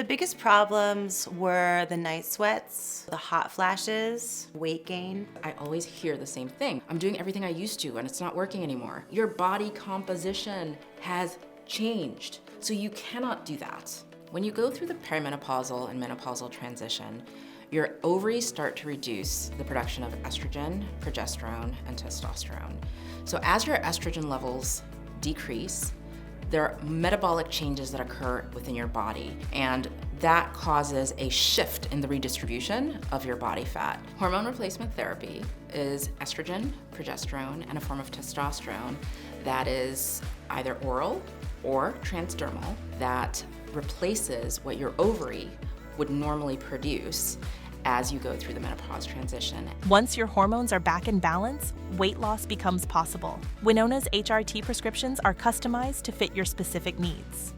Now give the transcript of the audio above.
The biggest problems were the night sweats, the hot flashes, weight gain. I always hear the same thing. I'm doing everything I used to and it's not working anymore. Your body composition has changed, so you cannot do that. When you go through the perimenopausal and menopausal transition, your ovaries start to reduce the production of estrogen, progesterone, and testosterone. So as your estrogen levels decrease, there are metabolic changes that occur within your body, and that causes a shift in the redistribution of your body fat. Hormone replacement therapy is estrogen, progesterone, and a form of testosterone that is either oral or transdermal that replaces what your ovary would normally produce as you go through the menopause transition. Once your hormones are back in balance, weight loss becomes possible. Winona's HRT prescriptions are customized to fit your specific needs.